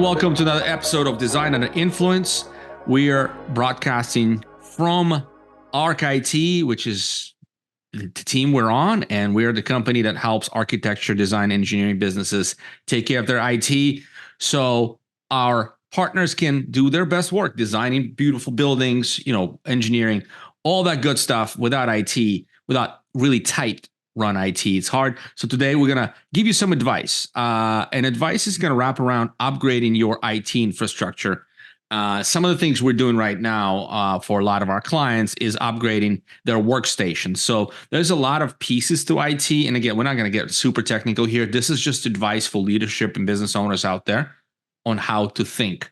welcome to another episode of Design Under Influence. We are broadcasting from Arc IT, which is the team we're on, and we're the company that helps architecture, design, engineering businesses take care of their IT. So our partners can do their best work, designing beautiful buildings, engineering, all that good stuff without IT, without really tight run IT. It's hard. So today we're going to give you some advice. And advice is going to wrap around upgrading your IT infrastructure. Some of the things we're doing right now for a lot of our clients is upgrading their workstations. So there's a lot of pieces to IT. And again, we're not going to get super technical here. This is just advice for leadership and business owners out there on how to think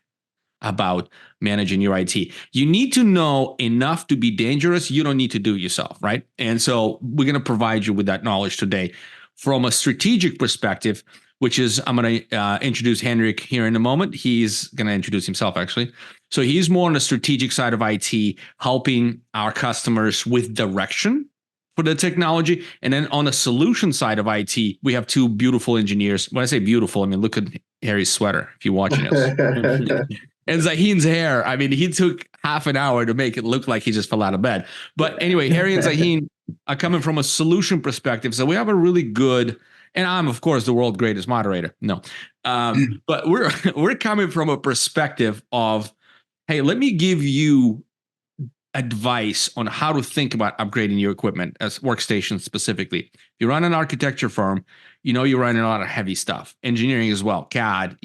about managing your IT. You need to know enough to be dangerous. You don't need to do it yourself, right? And so we're going to provide you with that knowledge today from a strategic perspective, which is I'm going to introduce Henrik here in a moment. He's going to introduce himself, actually. So he's more on the strategic side of IT, helping our customers with direction for the technology. And then on the solution side of IT, we have two beautiful engineers. When I say beautiful, I mean, look at Harry's sweater, if you're watching us. And Zahin's hair, I mean, he took half an hour to make it look like he just fell out of bed. But anyway, Harry and Zahin are coming from a solution perspective. So we have a really good, and I'm, of course, the world's greatest moderator. No. But we're coming from a perspective of, hey, let me give you advice on how to think about upgrading your equipment as workstations specifically. If you run an architecture firm, you're running a lot of heavy stuff, engineering as well, CAD,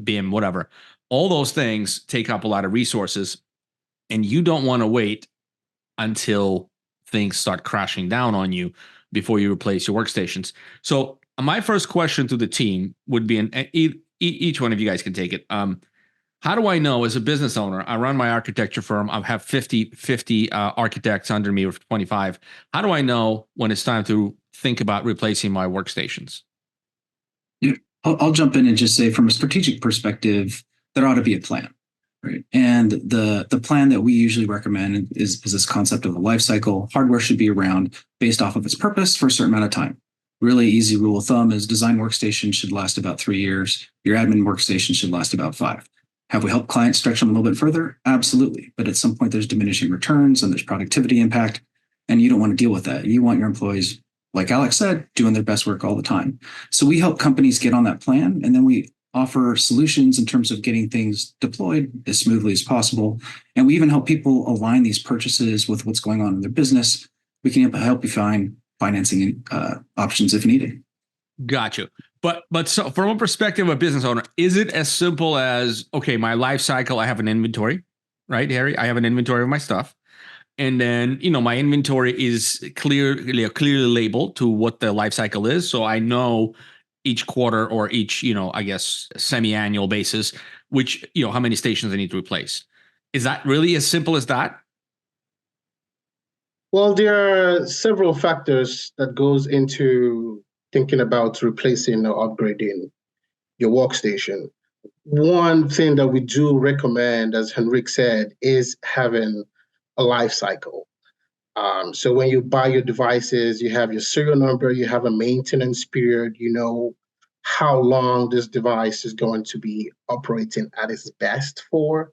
BIM, whatever. All those things take up a lot of resources, and you don't want to wait until things start crashing down on you before you replace your workstations. So my first question to the team would be, and each one of you guys can take it. How do I know as a business owner, I run my architecture firm, I have 50 architects under me, or 25. How do I know when it's time to think about replacing my workstations? I'll jump in and just say, from a strategic perspective, there ought to be a plan, right? And the plan that we usually recommend is this concept of a life cycle. Hardware should be around based off of its purpose for a certain amount of time. Really easy rule of thumb is design workstation should last about 3 years. Your admin workstation should last about 5. Have we helped clients stretch them a little bit further? Absolutely. But at some point, there's diminishing returns and there's productivity impact, and you don't want to deal with that. You want your employees, like Alex said, doing their best work all the time. So we help companies get on that plan, and then we offer solutions in terms of getting things deployed as smoothly as possible. And we even help people align these purchases with what's going on in their business. We can help you find financing options if needed. Got you. But so from a perspective of a business owner, is it as simple as, okay, my life cycle, I have an inventory, right, Harry? I have an inventory of my stuff. And then, my inventory is clearly labeled to what the life cycle is. So I know each quarter or each, I guess, semi-annual basis, which, how many stations I need to replace. Is that really as simple as that? Well, there are several factors that goes into thinking about replacing or upgrading your workstation. One thing that we do recommend, as Henrik said, is having a life cycle. So when you buy your devices, you have your serial number, you have a maintenance period, you know how long this device is going to be operating at its best for.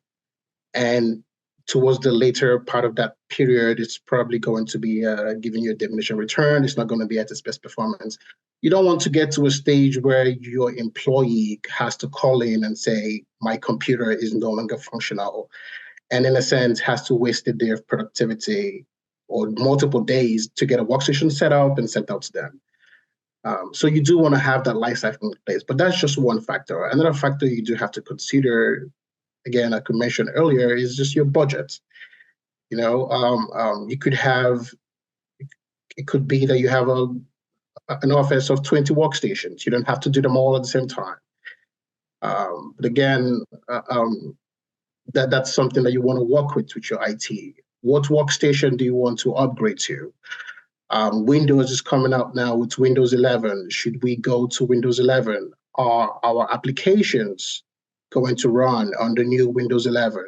And towards the later part of that period, it's probably going to be giving you a diminishing return. It's not going to be at its best performance. You don't want to get to a stage where your employee has to call in and say, my computer is no longer functional, and in a sense has to waste a day of productivity or multiple days to get a workstation set up and sent out to them. So you do want to have that life cycle in place, but that's just one factor. Another factor you do have to consider, again, I could mention earlier, is just your budget. You could have, it could be that you have an office of 20 workstations. You don't have to do them all at the same time. But again, that's something that you want to work with your IT. What workstation do you want to upgrade to? Windows is coming out now with Windows 11. Should we go to Windows 11? Are our applications going to run on the new Windows 11?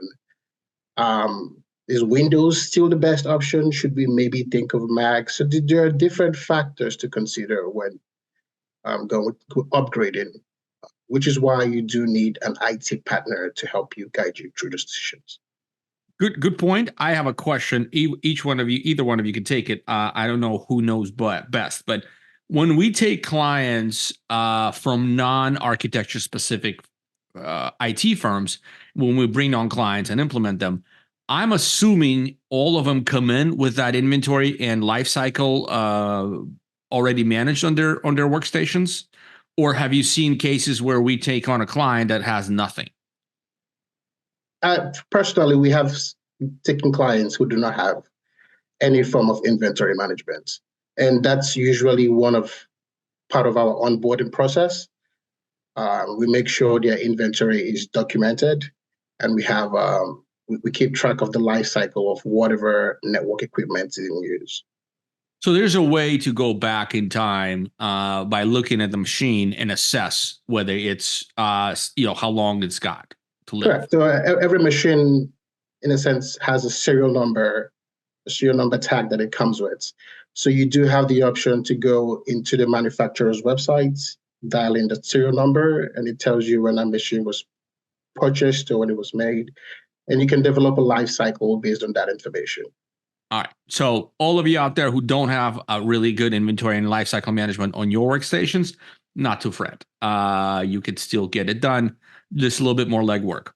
Is Windows still the best option? Should we maybe think of Mac? So there are different factors to consider when going to upgrading which is why you do need an IT partner to help you guide you through those decisions. Good point. I have a question. Each one of you, either one of you can take it. I don't know who knows best, but when we take clients from non-architecture specific IT firms, when we bring on clients and implement them, I'm assuming all of them come in with that inventory and lifecycle already managed on their workstations, or have you seen cases where we take on a client that has nothing? Personally, we have taken clients who do not have any form of inventory management, and that's usually part of our onboarding process. We make sure their inventory is documented, and we keep track of the life cycle of whatever network equipment is in use. So there's a way to go back in time by looking at the machine and assess whether it's how long it's got to live. Correct. So every machine, in a sense, has a serial number tag that it comes with. So you do have the option to go into the manufacturer's website, dial in the serial number, and it tells you when that machine was purchased or when it was made. And you can develop a life cycle based on that information. All right. So all of you out there who don't have a really good inventory and lifecycle management on your workstations, not to fret. You could still get it done. Just a little bit more legwork.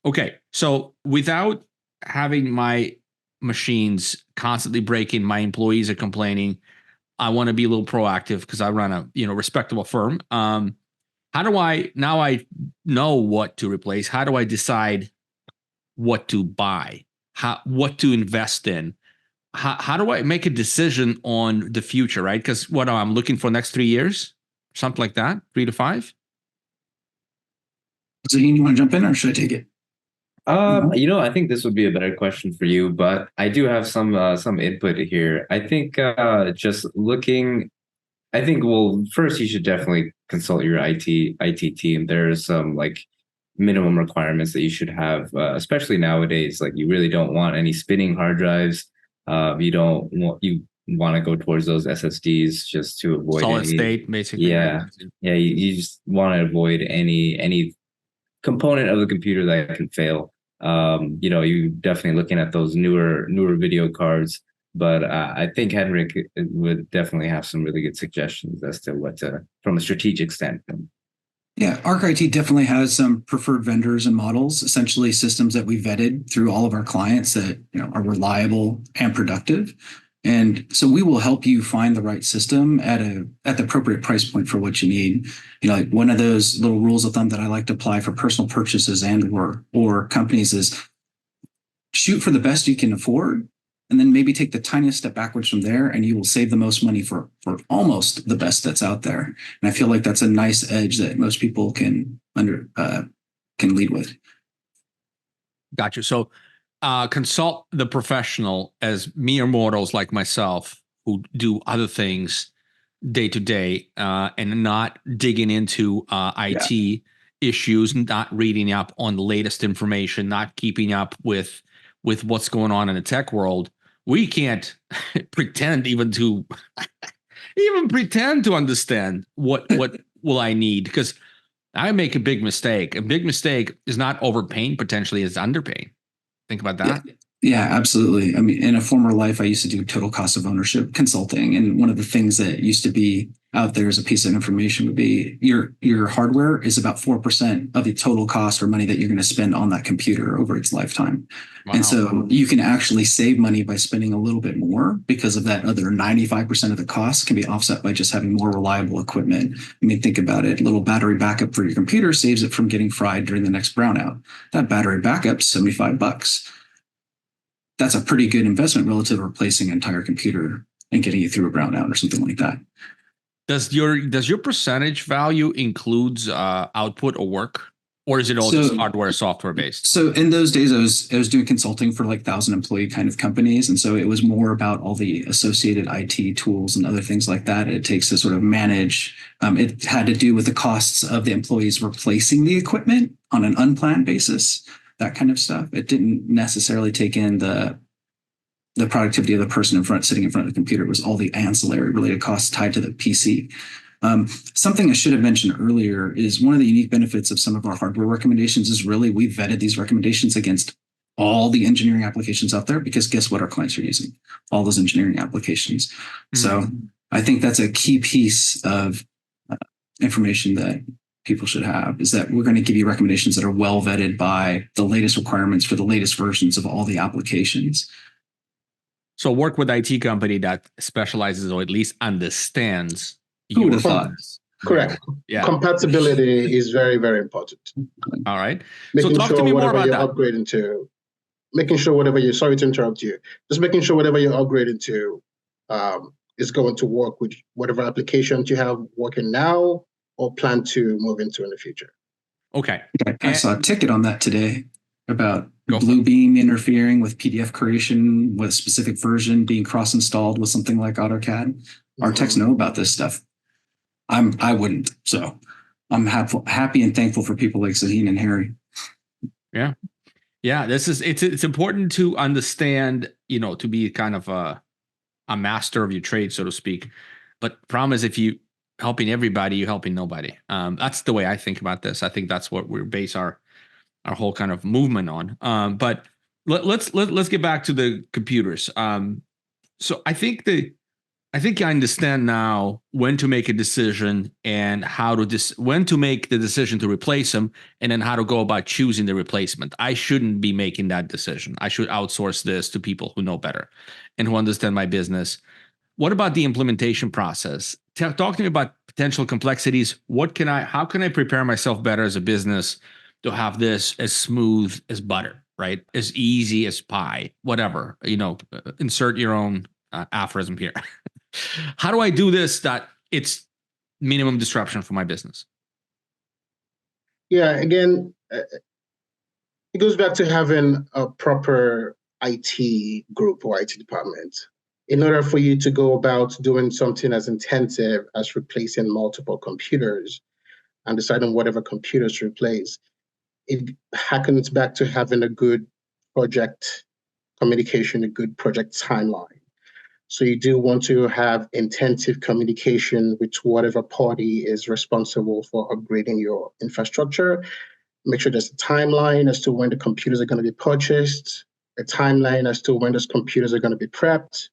Okay. So without having my machines constantly breaking, my employees are complaining, I want to be a little proactive because I run a respectable firm. How do I know what to replace? How do I decide what to buy? What to invest in? How do I make a decision on the future, right? Because what I'm looking for next 3 years, something like that, 3 to 5. Zaheen, you want to jump in or should I take it? I think this would be a better question for you, but I do have some input here. I think well, first you should definitely consult your IT team. There's some minimum requirements that you should have, especially nowadays. Like you really don't want any spinning hard drives. You want to go towards those SSDs just to avoid solid state, basically. Yeah, you just want to avoid any component of the computer that can fail. You definitely looking at those newer video cards, but I think Henrik would definitely have some really good suggestions as to what from a strategic standpoint. Yeah, ArcIT definitely has some preferred vendors and models, essentially systems that we vetted through all of our clients that are reliable and productive. And so we will help you find the right system at the appropriate price point for what you need. Like one of those little rules of thumb that I like to apply for personal purchases and or companies is shoot for the best you can afford, and then maybe take the tiniest step backwards from there, and you will save the most money for almost the best that's out there. And I feel like that's a nice edge that most people can lead with. Gotcha. So consult the professional, as mere mortals like myself who do other things day to day and not digging into IT issues, not reading up on the latest information, not keeping up with what's going on in the tech world. We can't pretend even to understand what will I need, because I make a big mistake. A big mistake is not overpaying potentially, is underpaying. Think about that. Yeah, absolutely. I mean, in a former life, I used to do total cost of ownership consulting. And one of the things that used to be out there as a piece of information would be your hardware is about 4% of the total cost or money that you're going to spend on that computer over its lifetime. Wow. And so you can actually save money by spending a little bit more, because of that other 95% of the cost can be offset by just having more reliable equipment. I mean, think about it. A little battery backup for your computer saves it from getting fried during the next brownout. That battery backup's $75. That's a pretty good investment relative to replacing an entire computer and getting you through a brownout or something like that. Does your percentage value includes output or work, or is it all just hardware, software based? So in those days, I was doing consulting for 1,000 employee kind of companies, and so it was more about all the associated IT tools and other things like that it takes to sort of manage. It had to do with the costs of the employees replacing the equipment on an unplanned basis. That kind of stuff. It didn't necessarily take in the productivity of the person sitting in front of the computer. It was all the ancillary related costs tied to the PC. Something I should have mentioned earlier is one of the unique benefits of some of our hardware recommendations is really we've vetted these recommendations against all the engineering applications out there, because guess what our clients are using? All those engineering applications. Mm-hmm. So I think that's a key piece of information that people should have, is that we're going to give you recommendations that are well vetted by the latest requirements for the latest versions of all the applications. So work with IT company that specializes or at least understands. Who would have thought? Correct. Yeah. Compatibility is very, very important. All right. Making sure whatever you're upgrading to, sorry to interrupt you, just making sure whatever you're upgrading to is going to work with whatever applications you have working now or plan to move into in the future. Okay. I saw a ticket on that today about Bluebeam interfering with PDF creation with a specific version being cross-installed with something like AutoCAD. Our techs know about this stuff. I wouldn't. So I'm happy and thankful for people like Zaheen and Harry. Yeah. Yeah. It's important to understand, to be kind of a master of your trade, so to speak. But the problem is, if you helping everybody, you're helping nobody. That's the way I think about this. I think that's what we base our whole kind of movement on. But let's get back to the computers. So I think I understand now when to make a decision and how to when to make the decision to replace them, and then how to go about choosing the replacement. I shouldn't be making that decision. I should outsource this to people who know better and who understand my business. What about the implementation process? Talk to me about potential complexities. How can I prepare myself better as a business to have this as smooth as butter, right? As easy as pie, whatever, insert your own aphorism here. How do I do this that it's minimum disruption for my business? Yeah, again, it goes back to having a proper IT group or IT department. In order for you to go about doing something as intensive as replacing multiple computers and deciding whatever computers to replace, it harkens back to having a good project communication, a good project timeline. So you do want to have intensive communication with whatever party is responsible for upgrading your infrastructure. Make sure there's a timeline as to when the computers are going to be purchased, a timeline as to when those computers are going to be prepped,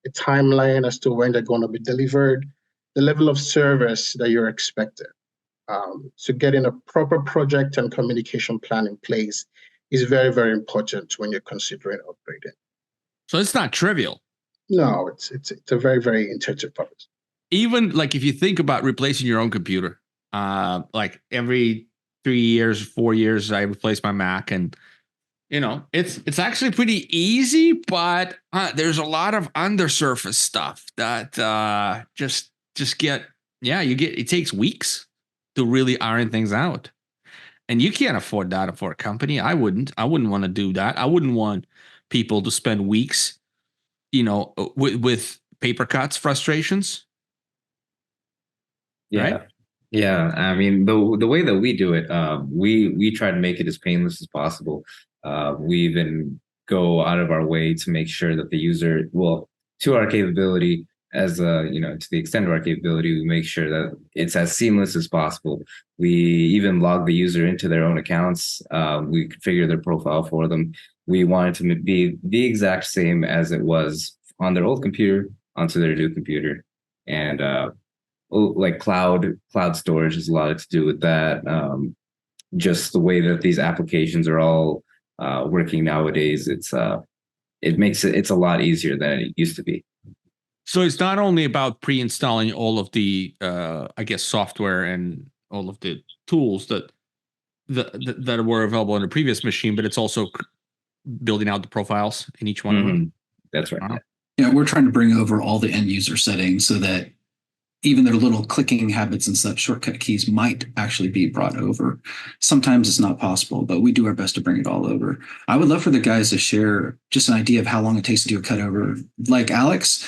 a timeline as to when they're going to be delivered, the level of service that you're expecting. So getting a proper project and communication plan in place is very, very important when you're considering upgrading. So it's not trivial. No, it's a very, very intensive process. Even like if you think about replacing your own computer, like every 3 years, 4 years, I replace my Mac, and it's actually pretty easy, but there's a lot of undersurface stuff that just get it takes weeks to really iron things out, and you can't afford that for a company. I wouldn't want to do that. I wouldn't want people to spend weeks with paper cuts, frustrations. Yeah. Right? Yeah. I mean, the way that we do it, we try to make it as painless as possible. We even go out of our way to make sure that the user, to our capability, to the extent of our capability, we make sure that it's as seamless as possible. We even log the user into their own accounts. We configure their profile for them. We want it to be the exact same as it was on their old computer onto their new computer. And like cloud storage has a lot to do with that. Just the way that these applications are all working nowadays, it's a lot easier than it used to be. So it's not only about pre-installing all of the software and all of the tools that were available on the previous machine, but it's also building out the profiles in each one of them. That's right. Wow. Yeah, we're trying to bring over all the end user settings so that even their little clicking habits and such shortcut keys might actually be brought over. Sometimes it's not possible, but we do our best to bring it all over. I would love for the guys to share just an idea of how long it takes to do a cutover. Like Alex,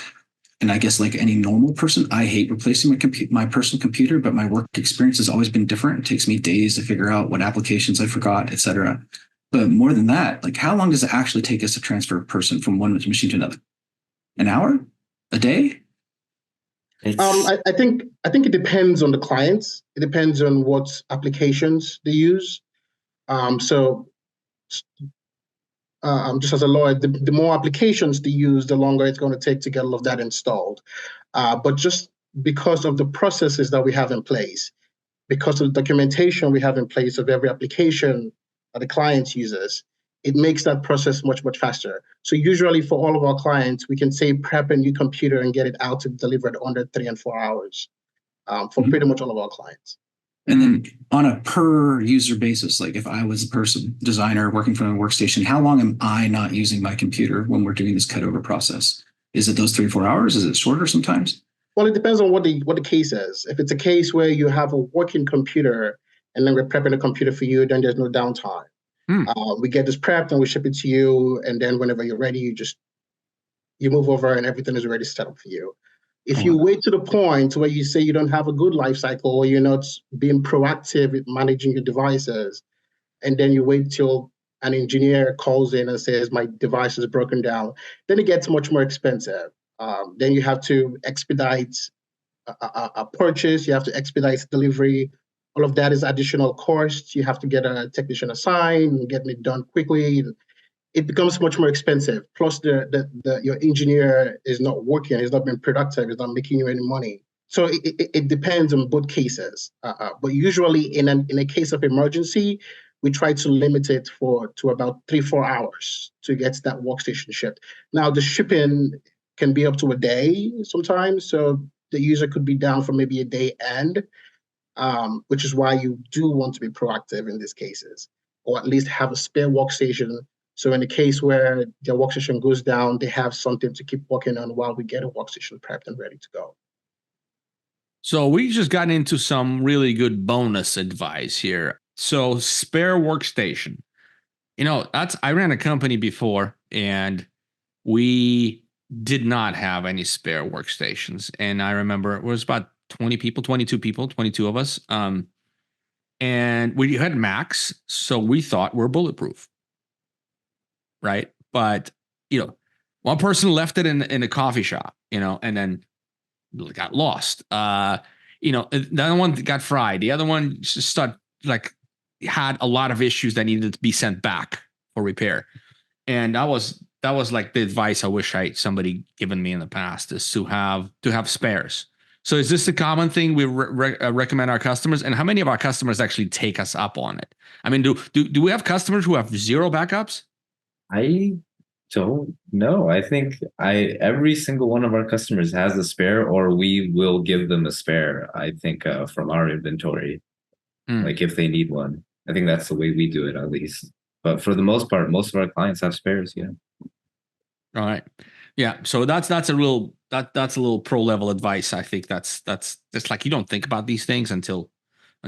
and I guess like any normal person, I hate replacing my personal computer, but my work experience has always been different. It takes me days to figure out what applications I forgot, etc. But more than that, like how long does it actually take us to transfer a person from one machine to another? An hour? A day? I think it depends on the clients. It depends on what applications they use. So just as a lawyer, the more applications they use, the longer it's going to take to get all of that installed. But just because of the processes that we have in place, because of the documentation we have in place of every application that the client uses, it makes that process much, much faster. So usually for all of our clients, we can say prep a new computer and get it out to delivered under 3 and 4 hours for pretty much all of our clients. And then on a per user basis, like if I was a person designer working from a workstation, how long am I not using my computer when we're doing this cutover process? Is it those 3 or 4 hours? Is it shorter sometimes? Well, it depends on what the case is. If it's a case where you have a working computer and then we're prepping a computer for you, then there's no downtime. We get this prepped and we ship it to you, and then whenever you're ready, you move over and everything is already set up for you. If you wait to the point where you say you don't have a good life cycle or you're not being proactive in managing your devices, and then you wait till an engineer calls in and says, my device is broken down, then it gets much more expensive. Then you have to expedite a purchase, you have to expedite delivery. All of that is additional cost. You have to get a technician assigned and getting it done quickly. It becomes much more expensive. Plus, your engineer is not working, he's not being productive, he's not making you any money. So it depends on both cases. But usually, in a case of emergency, we try to limit it to about 3-4 hours to get that workstation shipped. Now, the shipping can be up to a day sometimes, so the user could be down for maybe a day end, which is why you do want to be proactive in these cases, or at least have a spare workstation. So in the case where their workstation goes down, they have something to keep working on while we get a workstation prepped and ready to go. So we just got into some really good bonus advice here. So spare workstation. I ran a company before and we did not have any spare workstations. And I remember it was about 20 people, 22 people, 22 of us. And we had Macs, so we thought we're bulletproof. Right. But, one person left it in a coffee shop, and then got lost. The other one got fried. The other one just had a lot of issues that needed to be sent back for repair. And that was like the advice I wish somebody given me in the past, is to have spares. So is this the common thing we recommend our customers? And how many of our customers actually take us up on it? I mean, do we have customers who have zero backups? I don't know. I think every single one of our customers has a spare, or we will give them a spare. I think from our inventory, like if they need one. I think that's the way we do it, at least. But for the most part, most of our clients have spares. Yeah. All right. Yeah. So that's a little pro level advice. I think that's like, you don't think about these things until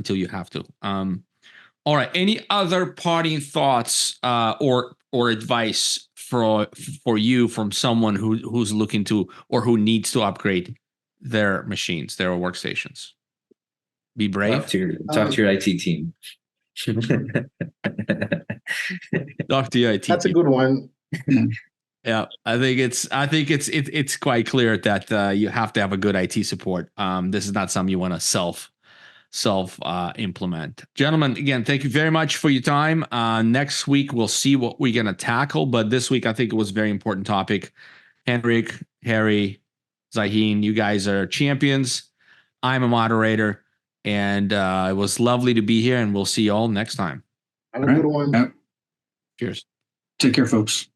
you have to. All right. Any other parting thoughts or advice for you from someone who's looking to or who needs to upgrade their machines, their workstations? Be brave. Talk to your IT team. Talk to your IT That's team. a good one. Yeah, I think it's quite clear that you have to have a good IT support. This is not something you want to self implement. Gentlemen, again, thank you very much for your time. Next week we'll see what we're gonna tackle, but this week I think it was a very important topic. Henrik, Harry, Zaheen, you guys are champions. I'm a moderator, and it was lovely to be here, and we'll see you all next time. Have a good one. Cheers. Take care, folks.